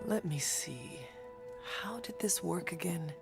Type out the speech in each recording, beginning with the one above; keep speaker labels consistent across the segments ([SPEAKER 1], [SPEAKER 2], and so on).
[SPEAKER 1] Let me see. How did this work again?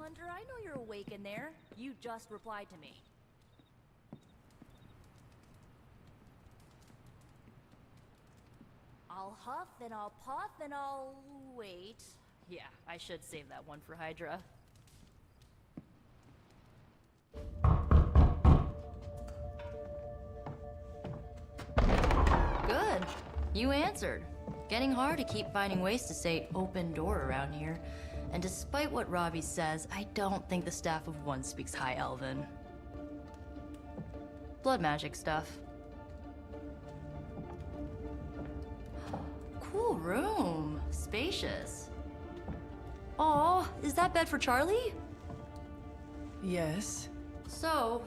[SPEAKER 2] Hunter, I know you're awake in there. You just replied to me. I'll huff and I'll puff and I'll wait. Yeah, I should save that one for Hydra. Good. You answered. Getting hard to keep finding ways to say open door around here. And despite what Robbie says, I don't think the staff of one speaks High Elven. Blood magic stuff. Cool room. Spacious. Aw, is that bed for Charlie?
[SPEAKER 1] Yes.
[SPEAKER 2] So,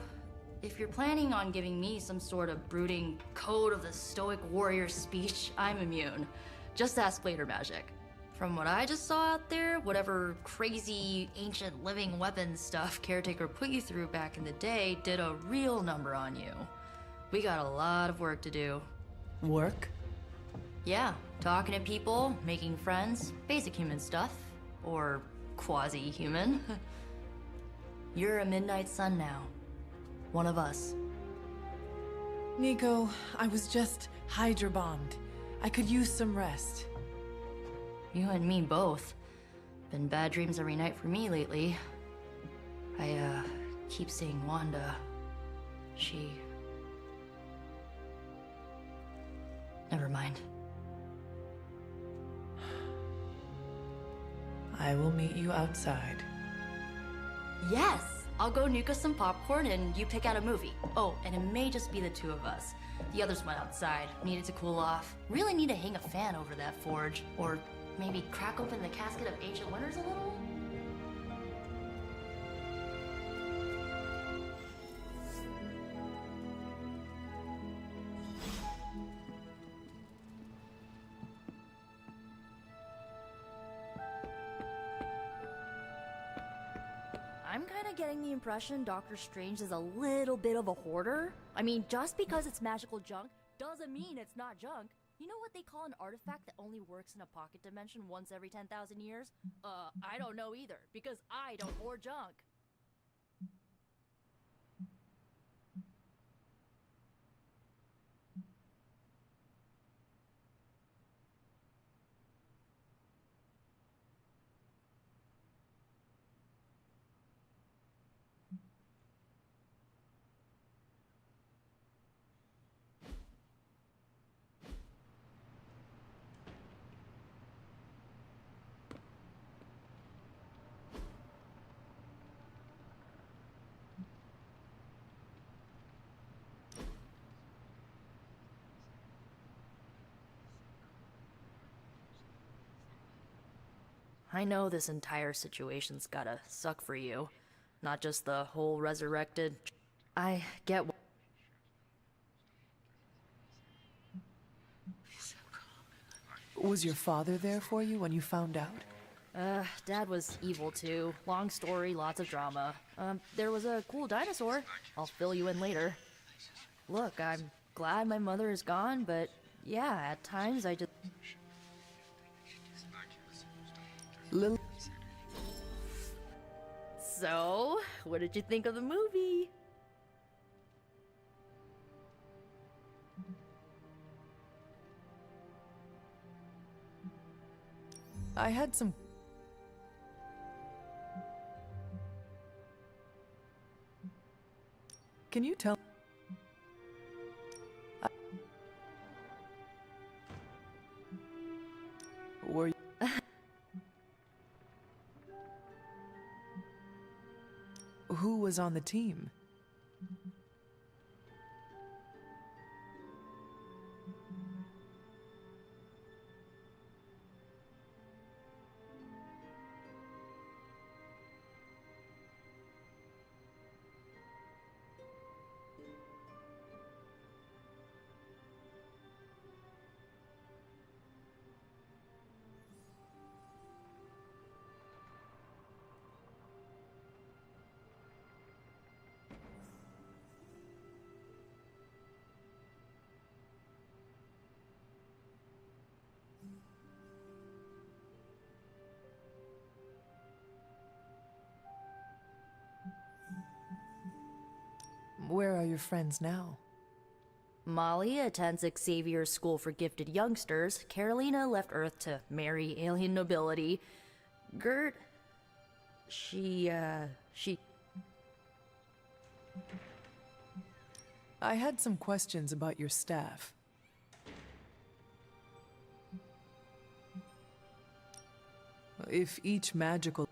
[SPEAKER 2] if you're planning on giving me some sort of brooding code of the stoic warrior speech, I'm immune. Just ask later, Magic. From what I just saw out there, whatever crazy ancient living weapons stuff Caretaker put you through back in the day did a real number on you. We got a lot of work to do.
[SPEAKER 1] Work?
[SPEAKER 2] Yeah, talking to people, making friends, basic human stuff. Or quasi-human. You're a Midnight Sun now. One of us.
[SPEAKER 1] Nico, I was just Hydra bombed. I could use some rest.
[SPEAKER 2] You and me both. Been bad dreams every night for me lately. I, keep seeing Wanda. She... Never mind.
[SPEAKER 1] I will meet you outside.
[SPEAKER 2] Yes! I'll go nuke us some popcorn and you pick out a movie. Oh, and it may just be the two of us. The others went outside, needed to cool off. Really need to hang a fan over that forge. Or maybe crack open the casket of ancient wonders a little? I'm kinda getting the impression Doctor Strange is a little bit of a hoarder. I mean, just because it's magical junk doesn't mean it's not junk. You know what they call an artifact that only works in a pocket dimension once every 10,000 years? I don't know either, because I don't hoard junk. I know this entire situation's gotta suck for you. Not just the whole resurrected. I get what.
[SPEAKER 1] Was your father there for you when you found out?
[SPEAKER 2] Dad was evil too. Long story, lots of drama. There was a cool dinosaur. I'll fill you in later. Look, I'm glad my mother is gone, but yeah, at times I just.
[SPEAKER 1] Lily.
[SPEAKER 2] So, what did you think of the movie?
[SPEAKER 1] I had some... Can you tell... Were you... Who was on the team? Where are your friends now?
[SPEAKER 2] Molly attends Xavier's School for Gifted Youngsters. Carolina left Earth to marry alien nobility. Gert... She...
[SPEAKER 1] I had some questions about your staff. If each magical...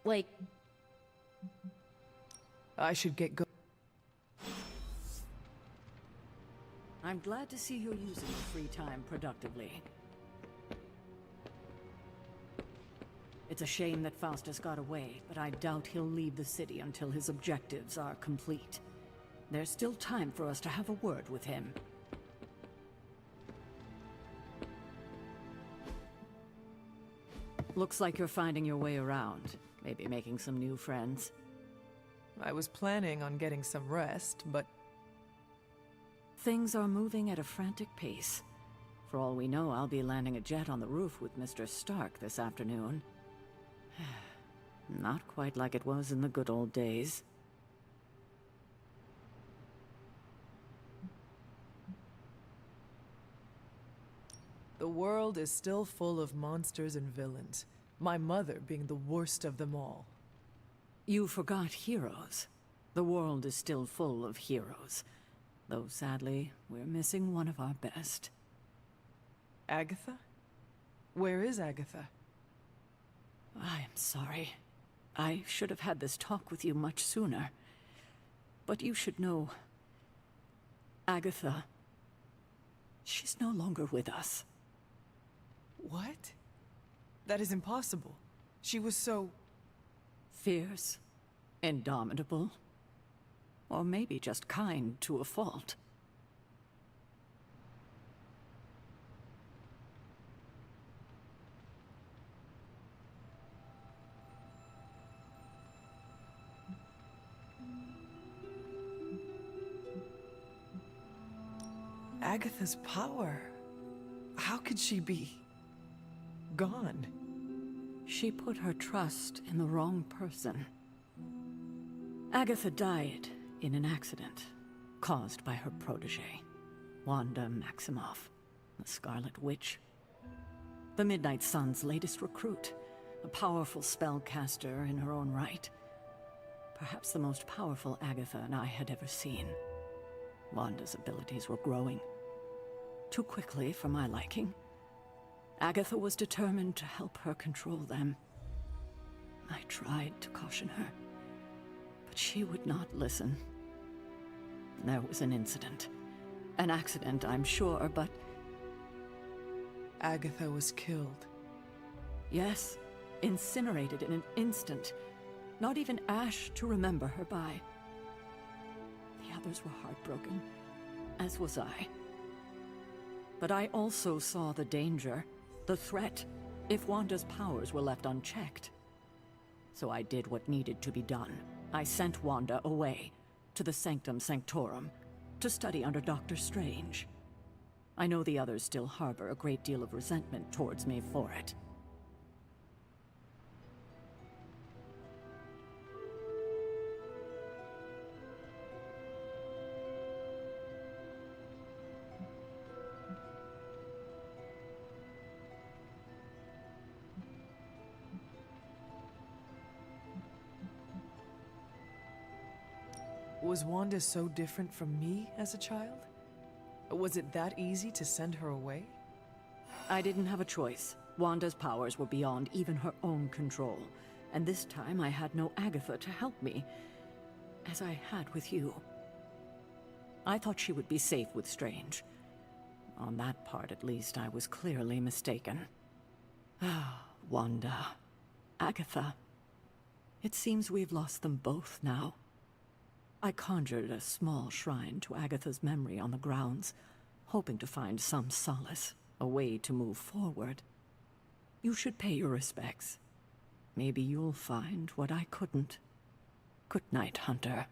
[SPEAKER 2] Like...
[SPEAKER 1] I should get go...
[SPEAKER 3] I'm glad to see you're using your free time productively. It's a shame that Faustus got away, but I doubt he'll leave the city until his objectives are complete. There's still time for us to have a word with him. Looks like you're finding your way around. Maybe making some new friends.
[SPEAKER 1] I was planning on getting some rest, but...
[SPEAKER 3] Things are moving at a frantic pace. For all we know, I'll be landing a jet on the roof with Mr. Stark this afternoon. Not quite like it was in the good old days.
[SPEAKER 1] The world is still full of monsters and villains, my mother being the worst of them all.
[SPEAKER 3] You forgot heroes. The world is still full of heroes. Though sadly, we're missing one of our best.
[SPEAKER 1] Agatha? Where is Agatha?
[SPEAKER 3] I am sorry. I should have had this talk with you much sooner. But you should know... Agatha... She's no longer with us.
[SPEAKER 1] What? That is impossible. She was so...
[SPEAKER 3] Fierce, indomitable, or maybe just kind to a fault.
[SPEAKER 1] Agatha's power. How could she be... gone?
[SPEAKER 3] She put her trust in the wrong person. Agatha died in an accident caused by her protege, Wanda Maximoff, the Scarlet Witch. The Midnight Sun's latest recruit, a powerful spellcaster in her own right. Perhaps the most powerful Agatha and I had ever seen. Wanda's abilities were growing. Too quickly for my liking. Agatha was determined to help her control them. I tried to caution her, but she would not listen. There was an incident. An accident, I'm sure, but...
[SPEAKER 1] Agatha was killed.
[SPEAKER 3] Yes, incinerated in an instant. Not even ash to remember her by. The others were heartbroken, as was I. But I also saw the danger, the threat, if Wanda's powers were left unchecked. So I did what needed to be done. I sent Wanda away, to the Sanctum Sanctorum, to study under Doctor Strange. I know the others still harbor a great deal of resentment towards me for it.
[SPEAKER 1] Was Wanda so different from me as a child? Was it that easy to send her away?
[SPEAKER 3] I didn't have a choice. Wanda's powers were beyond even her own control, and this time I had no Agatha to help me, as I had with you. I thought she would be safe with Strange. On that part, at least, I was clearly mistaken. Ah, Wanda. Agatha. It seems we've lost them both now. I conjured a small shrine to Agatha's memory on the grounds, hoping to find some solace, a way to move forward. You should pay your respects. Maybe you'll find what I couldn't. Good night, Hunter.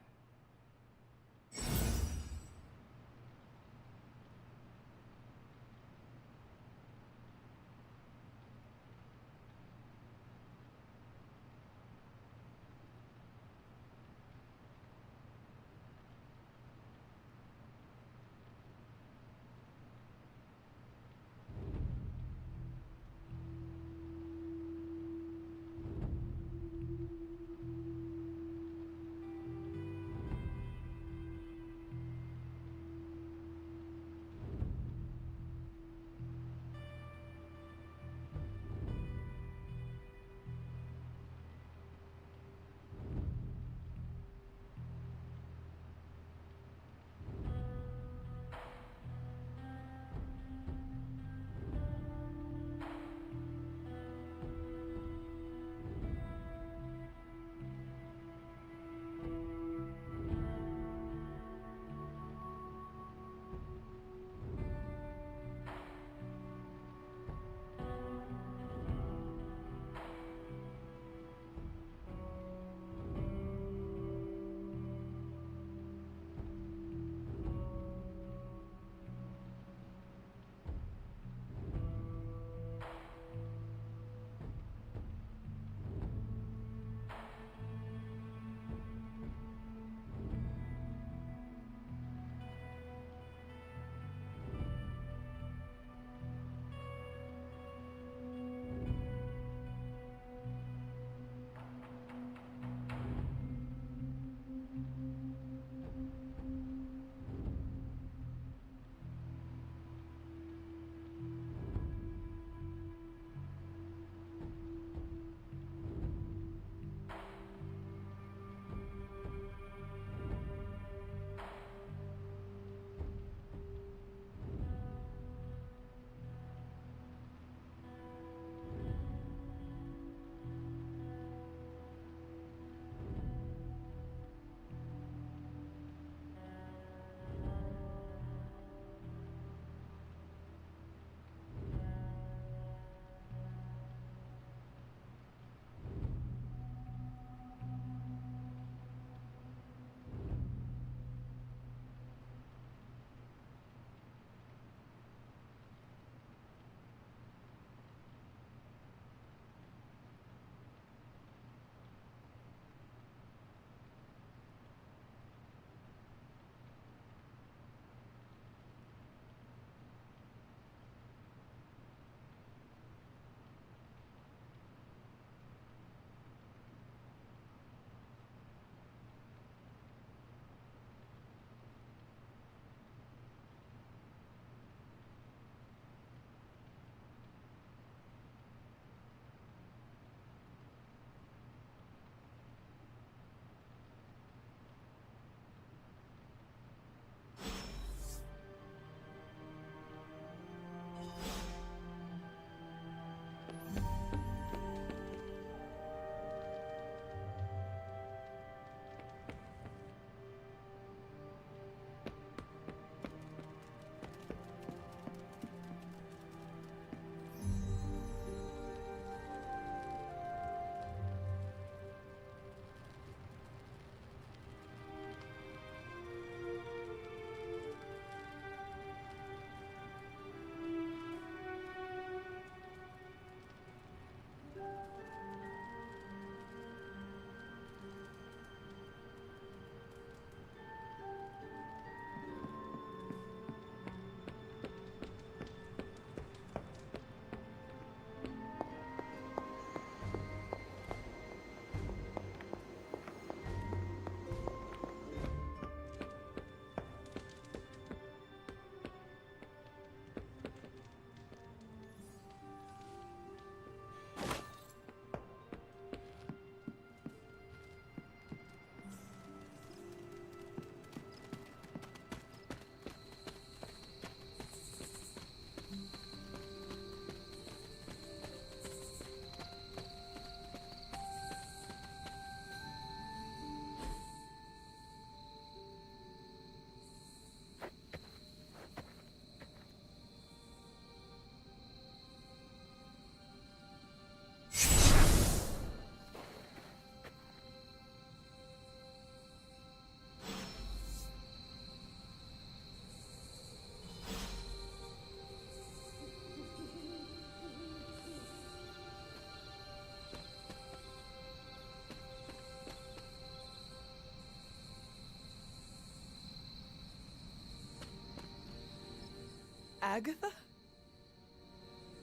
[SPEAKER 1] Agatha?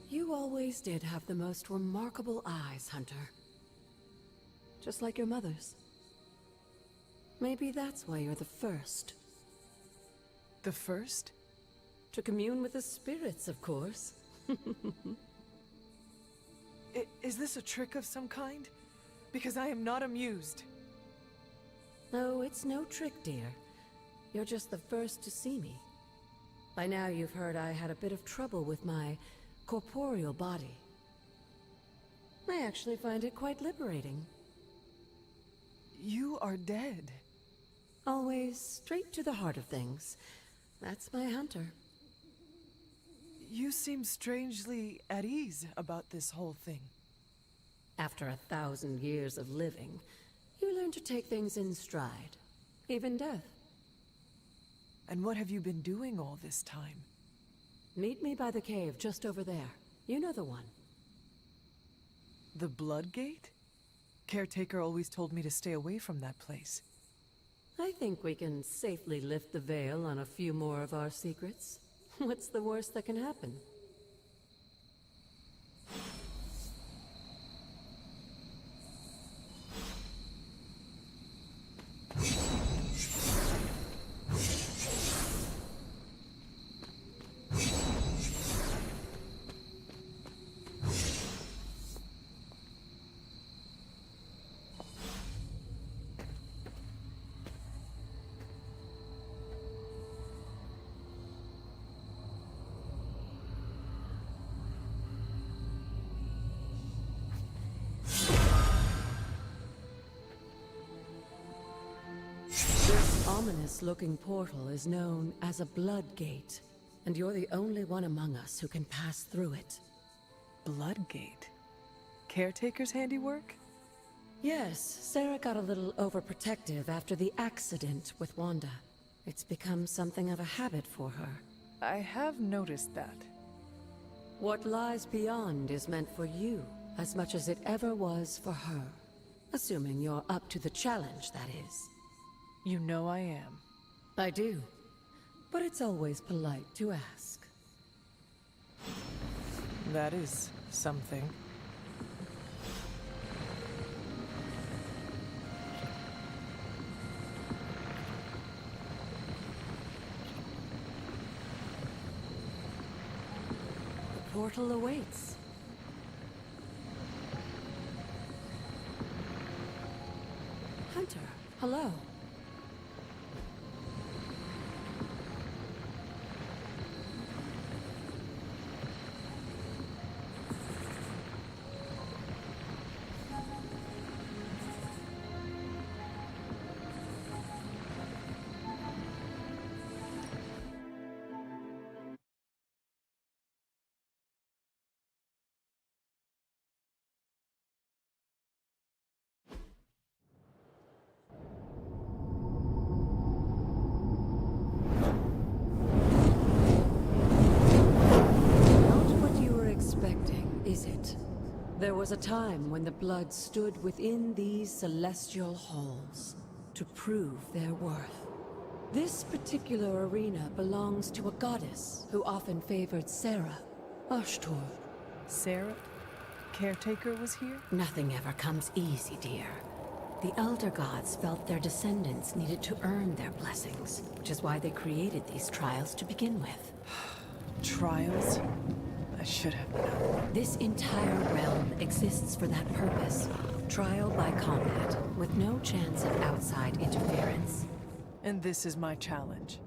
[SPEAKER 4] You always did have the most remarkable eyes, Hunter. Just like your mother's. Maybe that's why you're the first.
[SPEAKER 1] The first?
[SPEAKER 4] To commune with the spirits, of course.
[SPEAKER 1] Is this a trick of some kind? Because I am not amused.
[SPEAKER 4] No, it's no trick, dear. You're just the first to see me. By now you've heard I had a bit of trouble with my corporeal body. I actually find it quite liberating.
[SPEAKER 1] You are dead.
[SPEAKER 4] Always straight to the heart of things. That's my Hunter.
[SPEAKER 1] You seem strangely at ease about this whole thing.
[SPEAKER 4] After 1,000 years of living, you learn to take things in stride. Even death.
[SPEAKER 1] And what have you been doing all this time?
[SPEAKER 4] Meet me by the cave just over there. You know the one.
[SPEAKER 1] The Blood Gate? Caretaker always told me to stay away from that place.
[SPEAKER 4] I think we can safely lift the veil on a few more of our secrets. What's the worst that can happen? This ominous-looking portal is known as a Blood Gate, and you're the only one among us who can pass through it.
[SPEAKER 1] Blood Gate? Caretaker's handiwork?
[SPEAKER 4] Yes, Sarah got a little overprotective after the accident with Wanda. It's become something of a habit for her.
[SPEAKER 1] I have noticed that.
[SPEAKER 4] What lies beyond is meant for you, as much as it ever was for her. Assuming you're up to the challenge, that is.
[SPEAKER 1] You know I am.
[SPEAKER 4] I do. But it's always polite to ask.
[SPEAKER 1] That is something.
[SPEAKER 4] The portal awaits. Hunter, hello. Is it? There was a time when the blood stood within these celestial halls to prove their worth. This particular arena belongs to a goddess who often favored Sarah, Ashtor.
[SPEAKER 1] Sarah? Caretaker was here?
[SPEAKER 4] Nothing ever comes easy, dear. The Elder Gods felt their descendants needed to earn their blessings, which is why they created these trials to begin with.
[SPEAKER 1] Trials? I should have known.
[SPEAKER 4] This entire realm exists for that purpose. Trial by combat, with no chance of outside interference.
[SPEAKER 1] And this is my challenge.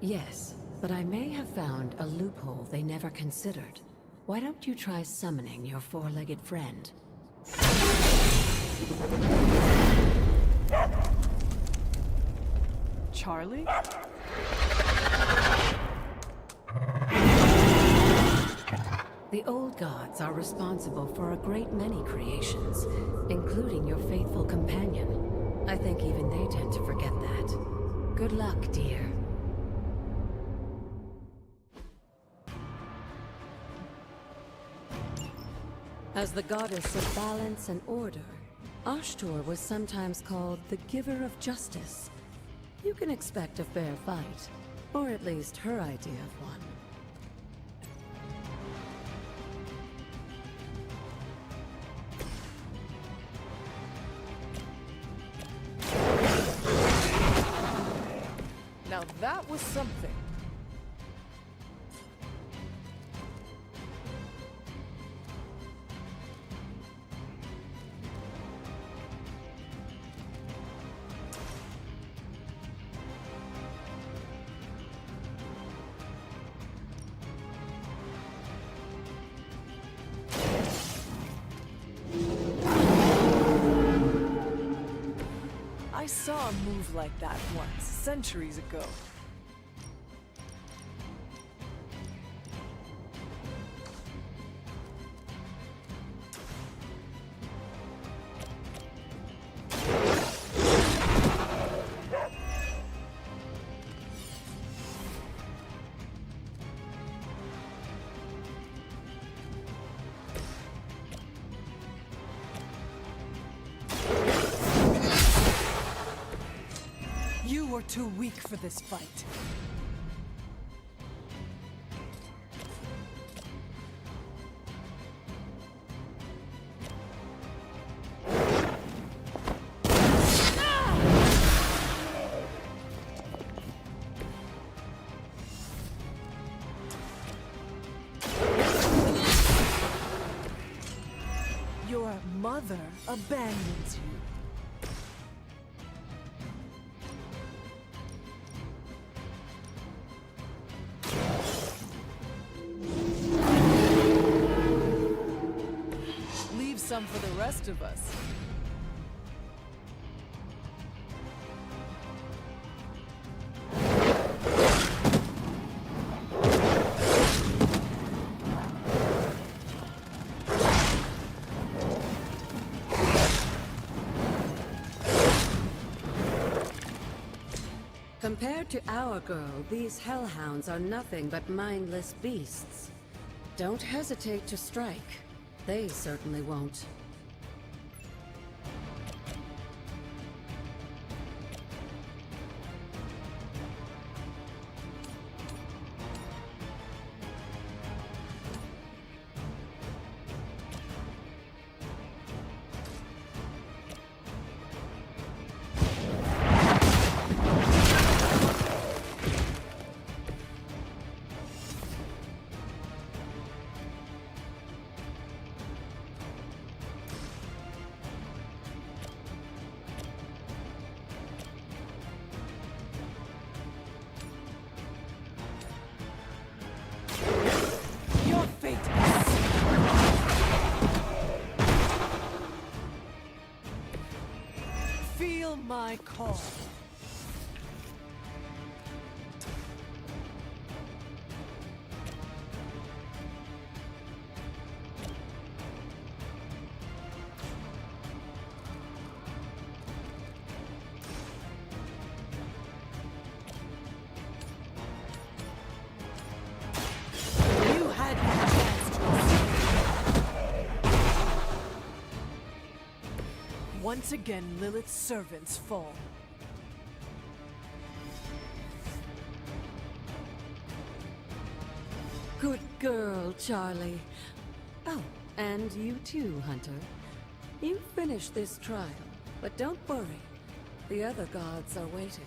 [SPEAKER 4] Yes, but I may have found a loophole they never considered. Why don't you try summoning your four-legged friend?
[SPEAKER 1] Charlie?
[SPEAKER 4] The old gods are responsible for a great many creations, including your faithful companion. I think even they tend to forget that. Good luck, dear. As the goddess of balance and order, Ashtor was sometimes called the giver of justice. You can expect a fair fight, or at least her idea of one.
[SPEAKER 1] that was something. I saw a move like that once, centuries ago. You were too weak for this fight. Your mother abandons you. Leave some for the rest of us.
[SPEAKER 4] Compared to our girl, these hellhounds are nothing but mindless beasts. Don't hesitate to strike. They certainly won't. Your fate is sealed. Feel my call. You had your chance to escape. Once again, Lilith's servants fall. Good girl, Charlie. Oh, and you too, Hunter. You finished this trial, but don't worry. The other gods are waiting.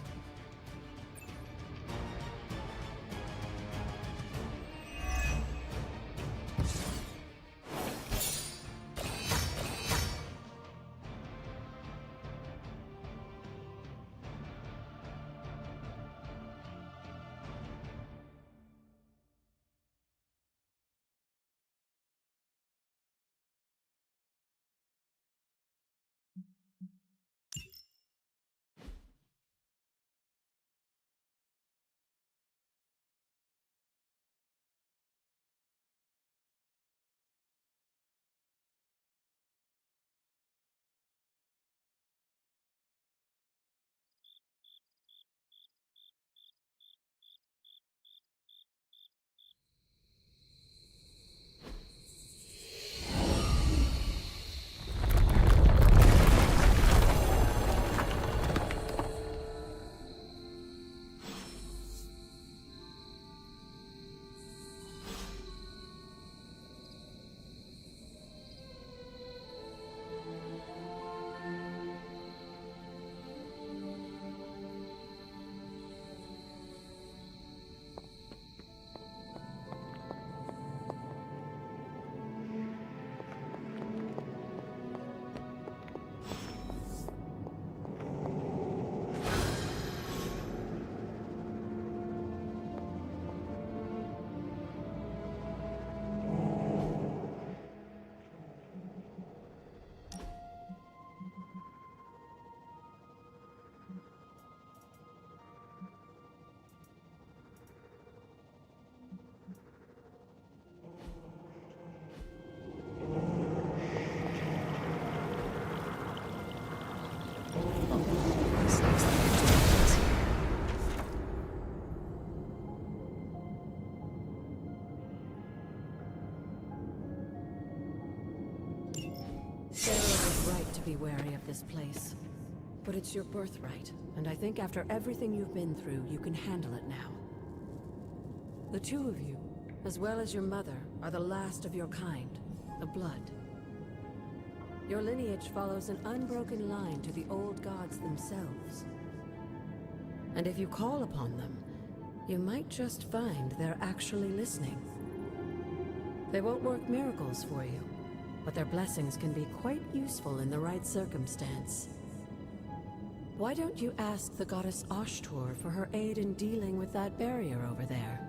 [SPEAKER 4] Sarah was right to be wary of this place. But it's your birthright, and I think after everything you've been through, you can handle it now. The two of you, as well as your mother, are the last of your kind, the Blood. Your lineage follows an unbroken line to the old gods themselves. And if you call upon them, you might just find they're actually listening. They won't work miracles for you, but their blessings can be quite useful in the right circumstance. Why don't you ask the goddess Ashtur for her aid in dealing with that barrier over there?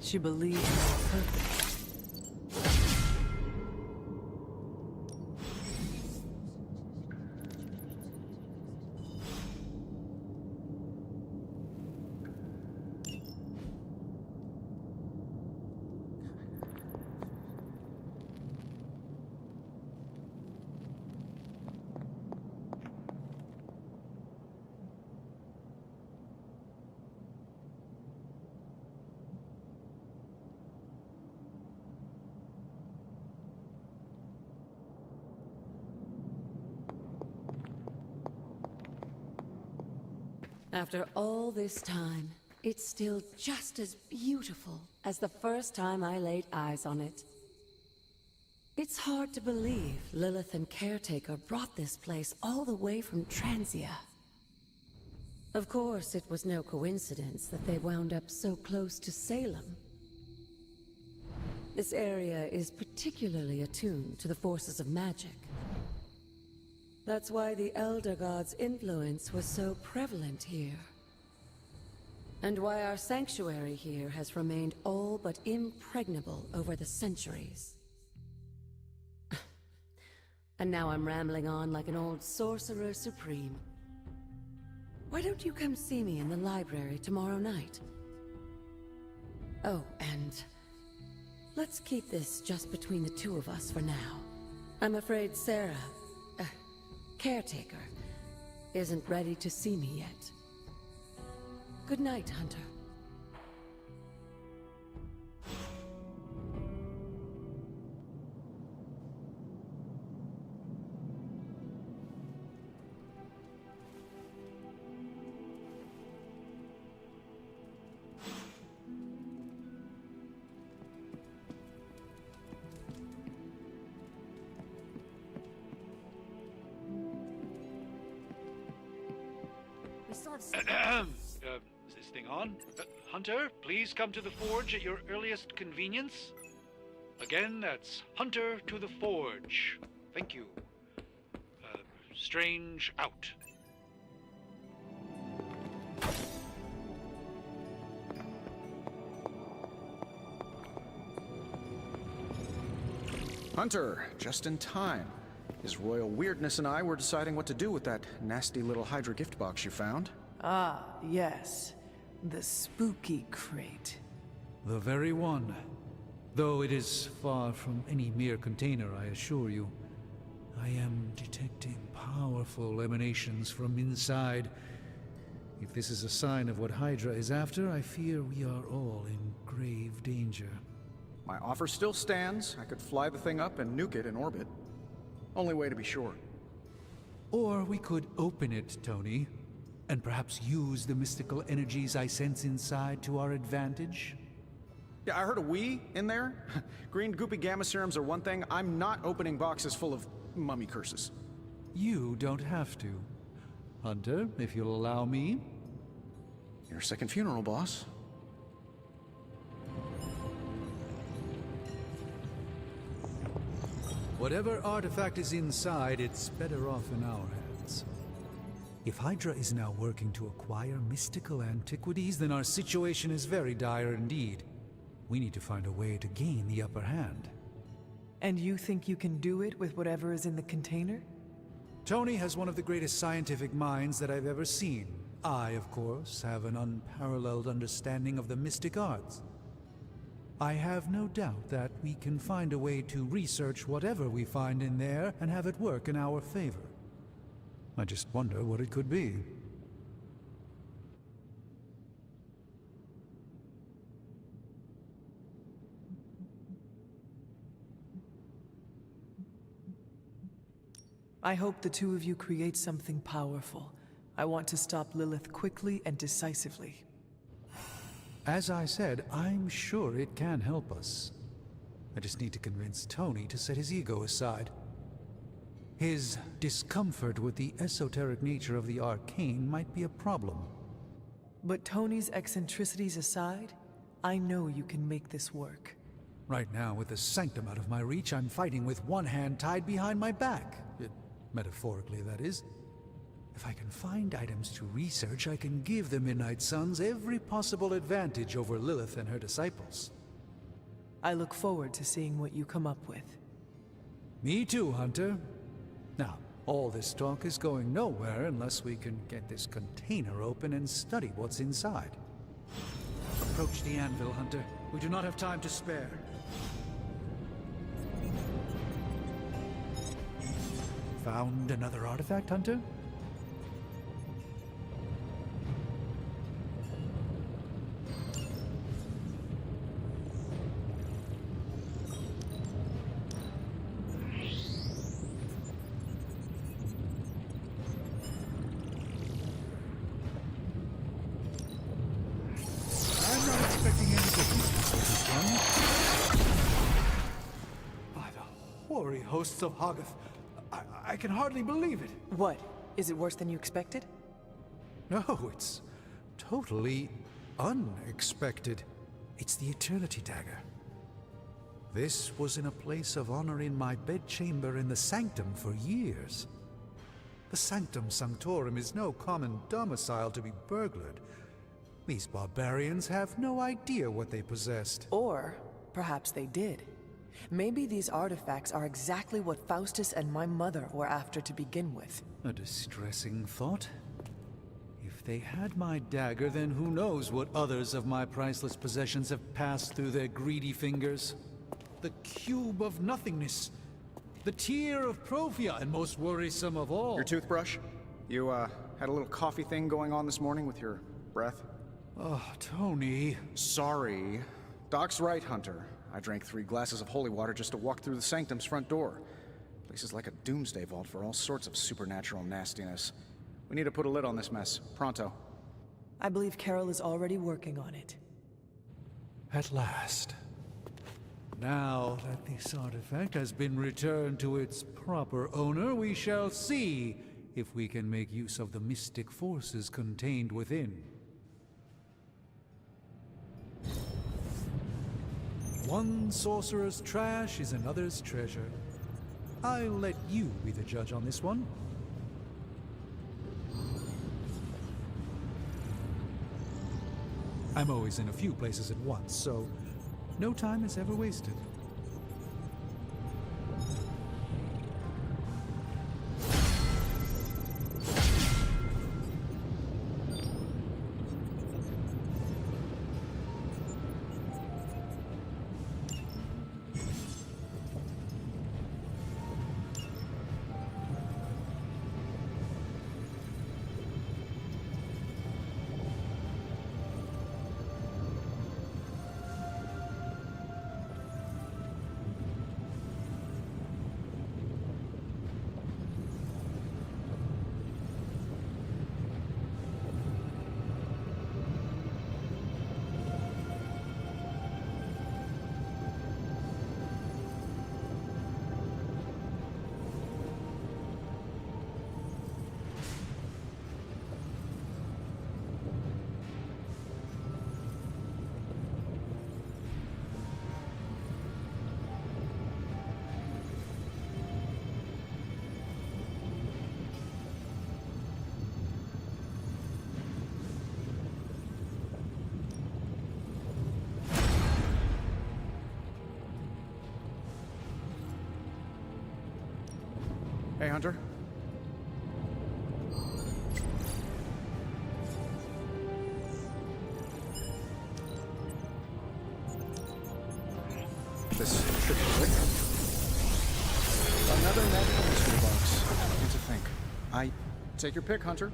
[SPEAKER 1] She believes in her purpose.
[SPEAKER 4] After all this time, it's still just as beautiful as the first time I laid eyes on it. It's hard to believe Lilith and Caretaker brought this place all the way from Transia. Of course, it was no coincidence that they wound up so close to Salem. This area is particularly attuned to the forces of magic. That's why the Elder God's influence was so prevalent here. And why our sanctuary here has remained all but impregnable over the centuries. And now I'm rambling on like an old sorcerer supreme. Why don't you come see me in the library tomorrow night? Oh, and let's keep this just between the two of us for now. I'm afraid Sarah, Caretaker, isn't ready to see me yet. Good night, Hunter.
[SPEAKER 5] Is this thing on? Hunter, please come to the forge at your earliest convenience. Again, that's Hunter to the forge. Thank you. Strange out.
[SPEAKER 6] Hunter, just in time. His royal weirdness and I were deciding what to do with that nasty little Hydra gift box you found.
[SPEAKER 1] Ah, yes. The spooky crate.
[SPEAKER 5] The very one. Though it is far from any mere container, I assure you. I am detecting powerful emanations from inside. If this is a sign of what Hydra is after, I fear we are all in grave danger.
[SPEAKER 6] My offer still stands. I could fly the thing up and nuke it in orbit. Only way to be sure.
[SPEAKER 5] Or we could open it, Tony, and perhaps use the mystical energies I sense inside to our advantage.
[SPEAKER 6] Yeah, I heard a "we" in there. Green goopy gamma serums are one thing. I'm not opening boxes full of mummy curses.
[SPEAKER 5] You don't have to. Hunter, if you'll allow me.
[SPEAKER 6] Your second funeral, boss.
[SPEAKER 5] Whatever artifact is inside, it's better off in our hands. If Hydra is now working to acquire mystical antiquities, then our situation is very dire indeed. We need to find a way to gain the upper hand.
[SPEAKER 1] And you think you can do it with whatever is in the container?
[SPEAKER 5] Tony has one of the greatest scientific minds that I've ever seen. I, of course, have an unparalleled understanding of the mystic arts. I have no doubt that we can find a way to research whatever we find in there and have it work in our favor. I just wonder what it could be.
[SPEAKER 1] I hope the two of you create something powerful. I want to stop Lilith quickly and decisively.
[SPEAKER 5] As I said, I'm sure it can help us. I just need to convince Tony to set his ego aside. His discomfort with the esoteric nature of the arcane might be a problem.
[SPEAKER 1] But Tony's eccentricities aside, I know you can make this work.
[SPEAKER 5] Right now, with the sanctum out of my reach, I'm fighting with one hand tied behind my back. Metaphorically, that is. If I can find items to research, I can give the Midnight Suns every possible advantage over Lilith and her disciples.
[SPEAKER 1] I look forward to seeing what you come up with.
[SPEAKER 5] Me too, Hunter. Now, all this talk is going nowhere unless we can get this container open and study what's inside. Approach the anvil, Hunter. We do not have time to spare. Found another artifact, Hunter? I'm not expecting any differences with this one. By the hoary hosts of Hoggoth, I can hardly believe it.
[SPEAKER 1] What? Is it worse than you expected?
[SPEAKER 5] No, it's totally unexpected. It's the Eternity Dagger. This was in a place of honor in my bedchamber in the Sanctum for years. The Sanctum Sanctorum is no common domicile to be burglared. These barbarians have no idea what they possessed.
[SPEAKER 1] Or perhaps they did. Maybe these artifacts are exactly what Faustus and my mother were after to begin with.
[SPEAKER 5] A distressing thought. If they had my dagger, then who knows what others of my priceless possessions have passed through their greedy fingers. The cube of nothingness. The tear of Profia, and most worrisome of all.
[SPEAKER 6] Your toothbrush? You, had a little coffee thing going on this morning with your breath?
[SPEAKER 5] Oh, Tony.
[SPEAKER 6] Sorry. Doc's right, Hunter. I drank 3 glasses of holy water just to walk through the Sanctum's front door. Place is like a doomsday vault for all sorts of supernatural nastiness. We need to put a lid on this mess. Pronto.
[SPEAKER 1] I believe Carol is already working on it.
[SPEAKER 5] At last. Now that this artifact has been returned to its proper owner, we shall see if we can make use of the mystic forces contained within. One sorcerer's trash is another's treasure. I'll let you be the judge on this one. I'm always in a few places at once, so no time is ever wasted.
[SPEAKER 6] Hey, Hunter. This should be quick. Another natural mystery box. What to think? Take your pick, Hunter.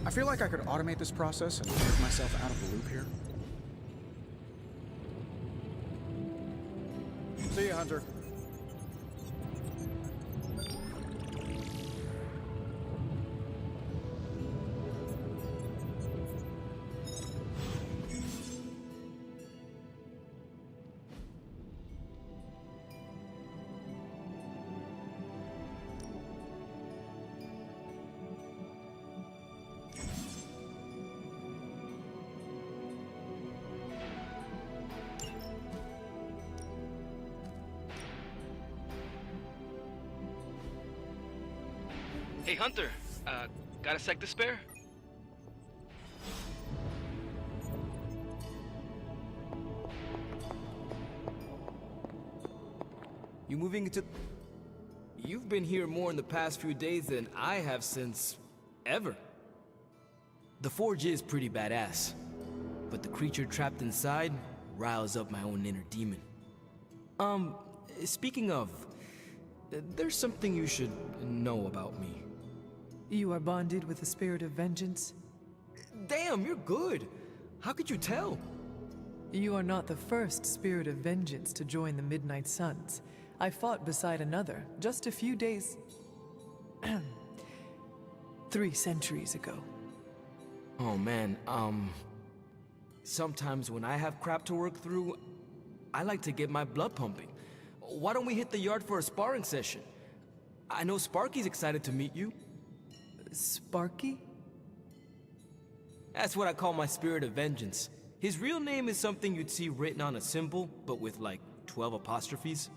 [SPEAKER 6] I feel like I could automate this process and take myself out of the loop here. See ya, Hunter.
[SPEAKER 7] Hey Hunter, got a sec to spare?
[SPEAKER 8] You moving into... You've been here more in the past few days than I have since... ever. The forge is pretty badass, but the creature trapped inside riles up my own inner demon. Speaking of, there's something you should know about me.
[SPEAKER 1] You are bonded with the spirit of vengeance?
[SPEAKER 8] Damn, you're good. How could you tell?
[SPEAKER 1] You are not the first spirit of vengeance to join the Midnight Suns. I fought beside another just a few days... 3 centuries ago.
[SPEAKER 8] Oh man, sometimes when I have crap to work through, I like to get my blood pumping. Why don't we hit the yard for a sparring session? I know Sparky's excited to meet you.
[SPEAKER 1] Sparky?
[SPEAKER 8] That's what I call my spirit of vengeance. His real name is something you'd see written on a symbol, but with like 12 apostrophes.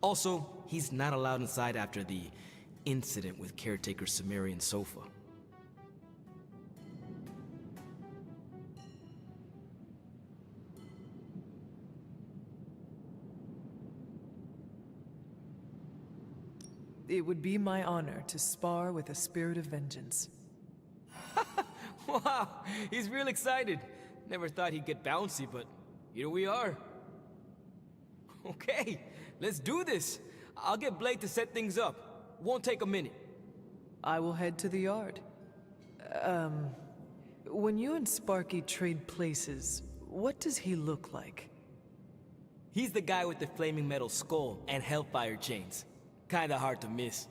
[SPEAKER 8] Also, he's not allowed inside after the incident with caretaker Sumerian Sofa.
[SPEAKER 1] It would be my honor to spar with a spirit of vengeance.
[SPEAKER 8] Wow, he's real excited. Never thought he'd get bouncy, but here we are. Okay, let's do this. I'll get Blade to set things up. Won't take a minute.
[SPEAKER 1] I will head to the yard. When you and Sparky trade places, what does he look like?
[SPEAKER 8] He's the guy with the flaming metal skull and hellfire chains. Kinda hard to miss.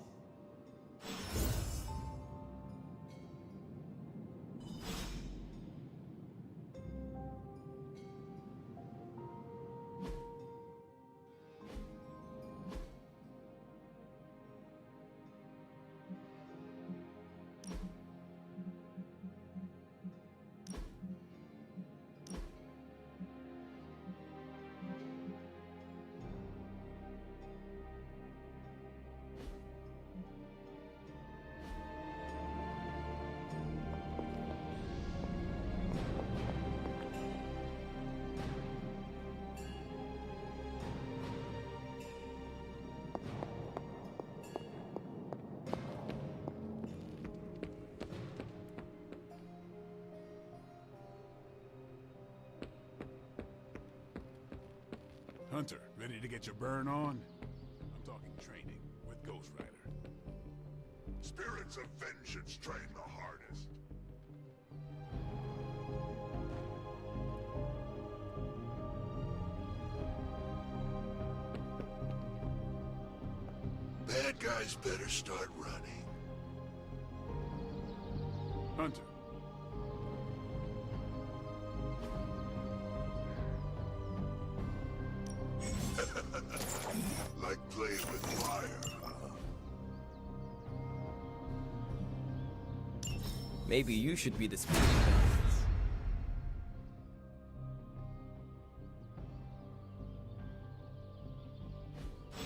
[SPEAKER 9] Hunter, ready to get your burn on? I'm talking training with Ghost Rider.
[SPEAKER 10] Spirits of vengeance train the hardest. Bad guys better start running. like playing with fire, huh?
[SPEAKER 8] Maybe you should be the speaking guns.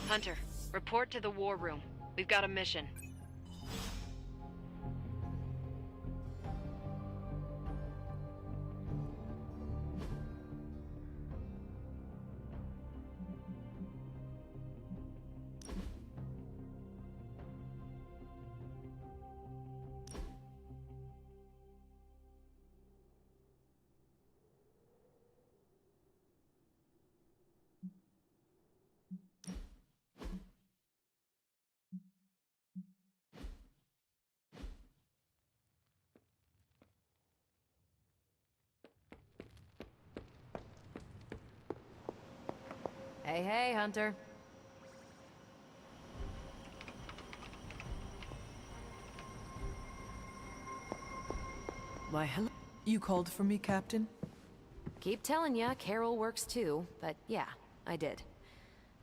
[SPEAKER 11] Hunter, report to the war room. We've got a mission.
[SPEAKER 12] Hey, hey, Hunter.
[SPEAKER 1] Why, hello. You called for me, Captain?
[SPEAKER 11] Keep telling ya, Carol works too, but yeah, I did.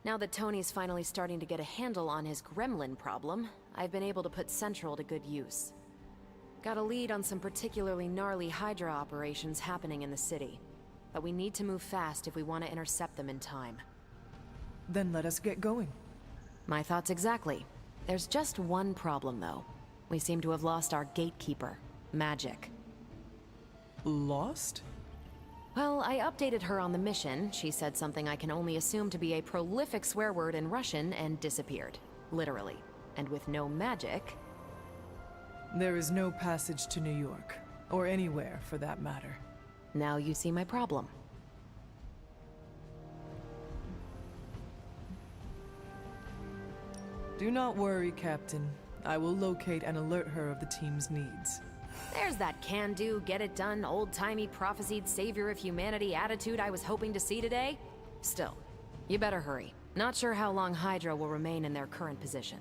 [SPEAKER 11] Now that Tony's finally starting to get a handle on his gremlin problem, I've been able to put Central to good use. Got a lead on some particularly gnarly Hydra operations happening in the city. But we need to move fast if we want to intercept them in time.
[SPEAKER 1] Then let us get going.
[SPEAKER 11] My thoughts exactly. There's just one problem, though. We seem to have lost our gatekeeper, Magic.
[SPEAKER 1] Lost?
[SPEAKER 11] Well, I updated her on the mission. She said something I can only assume to be a prolific swear word in Russian and disappeared. Literally. And with no magic...
[SPEAKER 1] There is no passage to New York. Or anywhere, for that matter.
[SPEAKER 11] Now you see my problem.
[SPEAKER 1] Do not worry, Captain. I will locate and alert her of the team's needs.
[SPEAKER 11] There's that can-do, get-it-done, old-timey prophesied savior of humanity attitude I was hoping to see today. Still, you better hurry. Not sure how long Hydra will remain in their current position.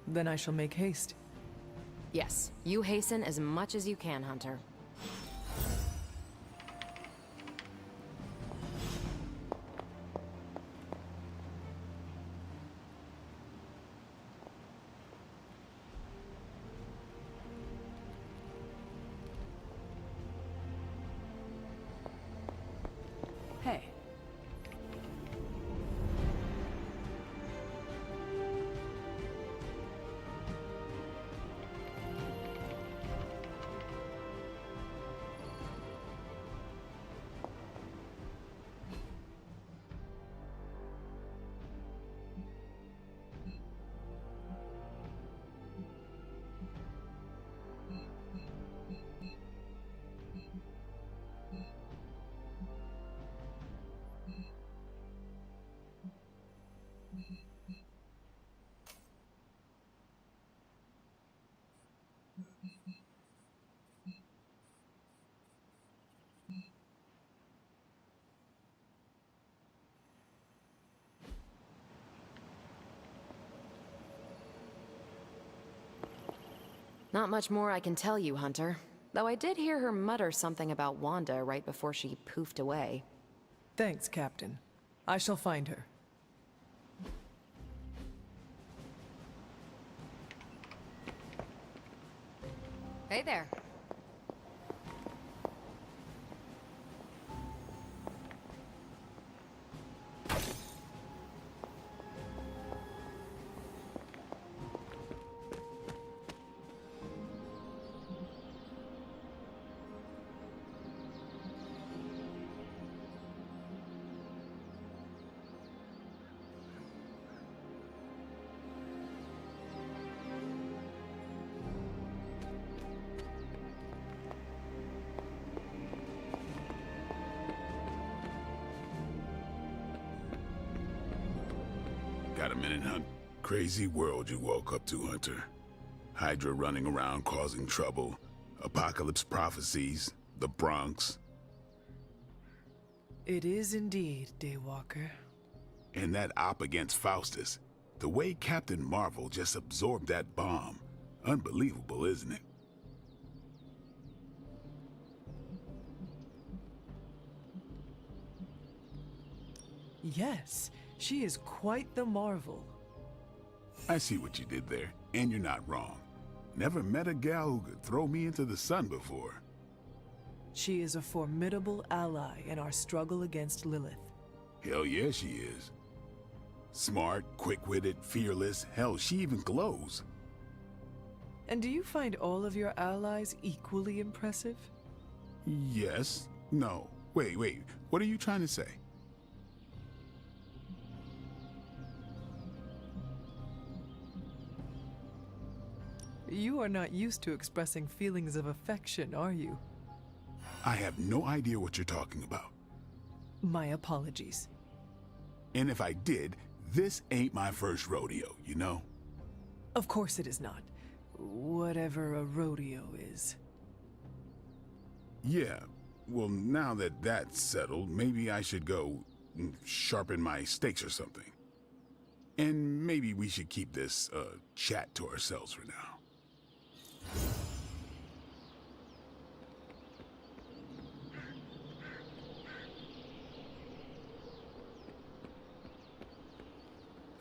[SPEAKER 1] Then I shall make haste.
[SPEAKER 11] Yes, you hasten as much as you can, Hunter.
[SPEAKER 1] Hey.
[SPEAKER 11] Not much more I can tell you, Hunter. Though I did hear her mutter something about Wanda right before she poofed away.
[SPEAKER 1] Thanks, Captain. I shall find her.
[SPEAKER 12] Hey there.
[SPEAKER 9] Got a minute, Hunt? Crazy world you woke up to, Hunter. Hydra running around causing trouble. Apocalypse prophecies. The Bronx.
[SPEAKER 1] It is indeed, Daywalker.
[SPEAKER 9] And that op against Faustus. The way Captain Marvel just absorbed that bomb. Unbelievable, isn't it?
[SPEAKER 1] Yes, She is quite the marvel.
[SPEAKER 9] I see what you did there, and you're not wrong. Never met a gal who could throw me into the sun before.
[SPEAKER 1] She is a formidable ally in our struggle against Lilith.
[SPEAKER 9] Hell yeah, she is. Smart, quick-witted, fearless, hell, she even glows.
[SPEAKER 1] And do you find all of your allies equally impressive?
[SPEAKER 9] Yes. No. Wait, what are you trying to say?
[SPEAKER 1] You are not used to expressing feelings of affection, are you?
[SPEAKER 9] I have no idea what you're talking about.
[SPEAKER 1] My apologies.
[SPEAKER 9] And if I did, this ain't my first rodeo, you know?
[SPEAKER 1] Of course it is not. Whatever a rodeo is.
[SPEAKER 9] Yeah. Well, now that that's settled, maybe I should go sharpen my stakes or something. And maybe we should keep this chat to ourselves for now.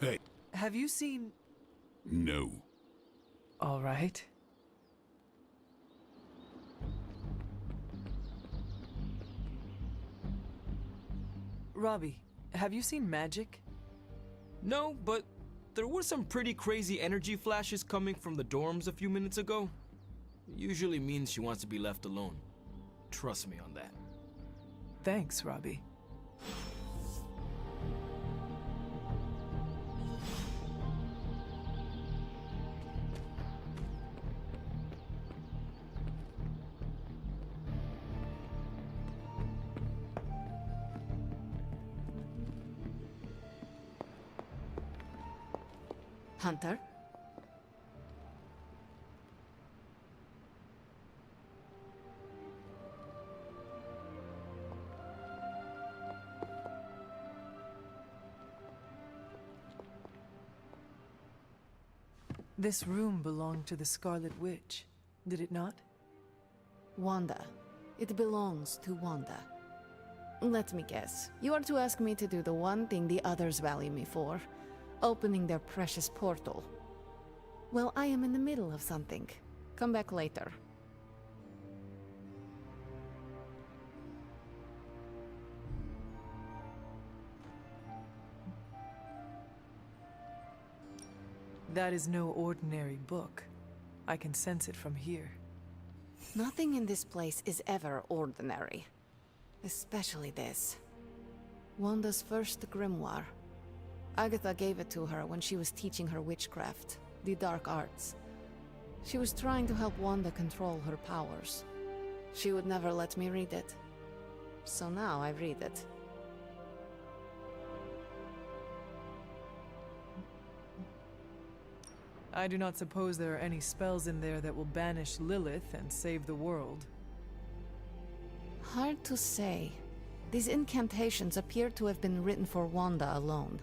[SPEAKER 9] Hey.
[SPEAKER 1] Have you seen...
[SPEAKER 9] No.
[SPEAKER 1] All right. Robbie, have you seen magic?
[SPEAKER 8] No, but there were some pretty crazy energy flashes coming from the dorms a few minutes ago. Usually means she wants to be left alone. Trust me on that.
[SPEAKER 1] Thanks, Robbie.
[SPEAKER 12] Hunter?
[SPEAKER 1] This room belonged to the Scarlet Witch, did it not?
[SPEAKER 12] Wanda. It belongs to Wanda. Let me guess. You are to ask me to do the one thing the others value me for. Opening their precious portal. Well, I am in the middle of something. Come back later.
[SPEAKER 1] That is no ordinary book. I can sense it from here.
[SPEAKER 12] Nothing in this place is ever ordinary. Especially this. Wanda's first grimoire. Agatha gave it to her when she was teaching her witchcraft, the dark arts. She was trying to help Wanda control her powers. She would never let me read it. So now I read it.
[SPEAKER 1] I do not suppose there are any spells in there that will banish Lilith and save the world.
[SPEAKER 12] Hard to say. These incantations appear to have been written for Wanda alone.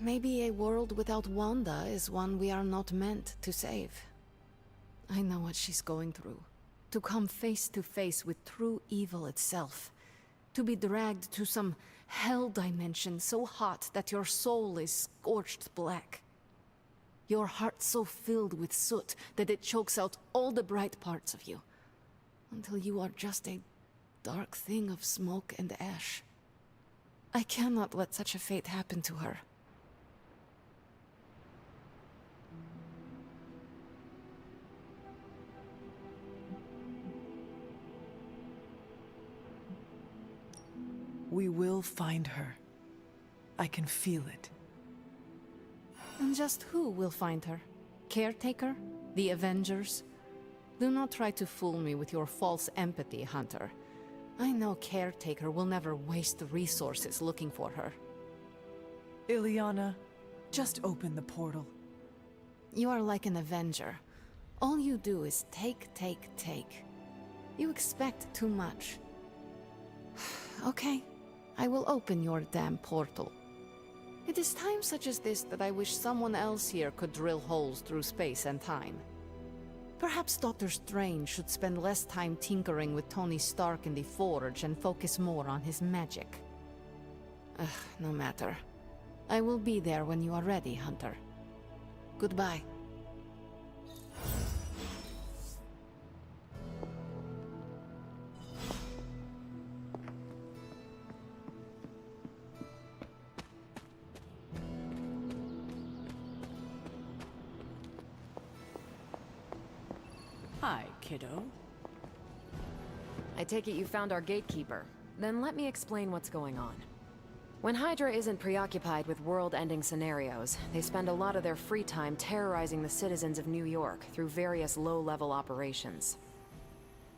[SPEAKER 12] Maybe a world without Wanda is one we are not meant to save. I know what she's going through. To come face to face with true evil itself. To be dragged to some hell dimension so hot that your soul is scorched black. Your heart so filled with soot that it chokes out all the bright parts of you. Until you are just a dark thing of smoke and ash. I cannot let such a fate happen to her.
[SPEAKER 1] We will find her. I can feel it.
[SPEAKER 12] And just who will find her? Caretaker? The Avengers? Do not try to fool me with your false empathy, Hunter. I know Caretaker will never waste resources looking for her.
[SPEAKER 1] Ileana, just open the portal.
[SPEAKER 12] You are like an Avenger. All you do is take. You expect too much. Okay, I will open your damn portal. It is times such as this that I wish someone else here could drill holes through space and time. Perhaps Doctor Strange should spend less time tinkering with Tony Stark in the Forge and focus more on his magic. No matter. I will be there when you are ready, Hunter. Goodbye.
[SPEAKER 3] Hi, kiddo.
[SPEAKER 11] I take it you found our gatekeeper. Then let me explain what's going on. When Hydra isn't preoccupied with world-ending scenarios, they spend a lot of their free time terrorizing the citizens of New York through various low-level operations.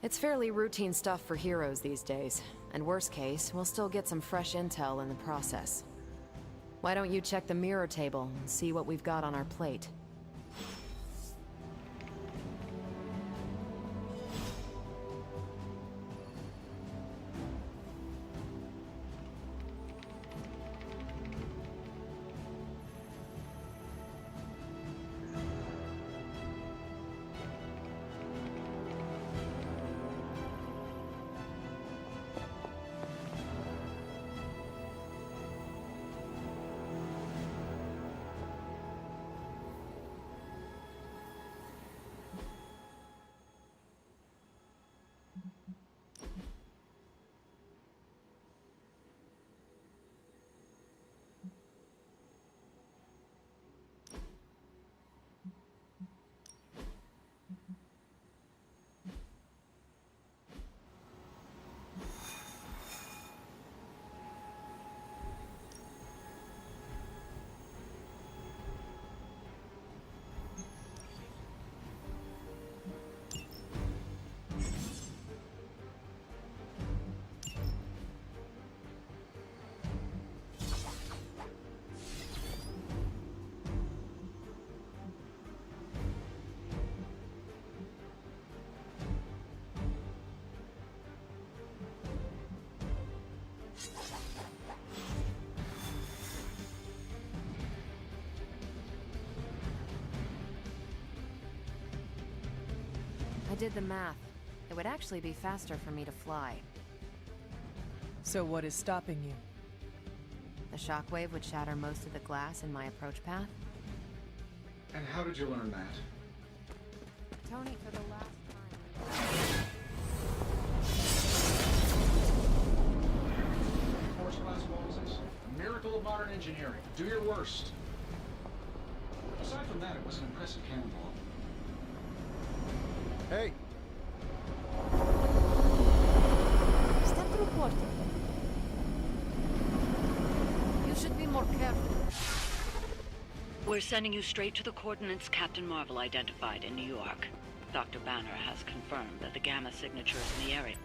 [SPEAKER 11] It's fairly routine stuff for heroes these days, and worst case, we'll still get some fresh intel in the process. Why don't you check the mirror table and see what we've got on our plate? I did the math. It would actually be faster for me to fly.
[SPEAKER 1] So what is stopping you?
[SPEAKER 11] The shockwave would shatter most of the glass in my approach path.
[SPEAKER 6] And how did you learn that?
[SPEAKER 11] Tony, for the last time...
[SPEAKER 6] Force glass walls is a miracle of modern engineering. Do your worst. Aside from that, it was an impressive cannonball. Hey!
[SPEAKER 12] Step through portal. You should be more careful.
[SPEAKER 13] We're sending you straight to the coordinates Captain Marvel identified in New York. Dr. Banner has confirmed that the gamma signature is in the area.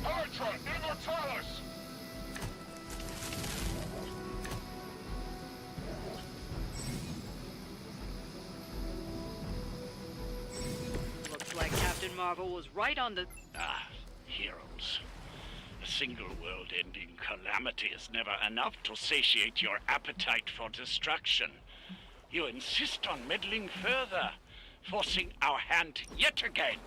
[SPEAKER 10] Hydra, Immortalis!
[SPEAKER 13] Looks like Captain Marvel was right on the...
[SPEAKER 14] Ah, heroes. A single world-ending calamity is never enough to satiate your appetite for destruction. You insist on meddling further, forcing our hand yet again.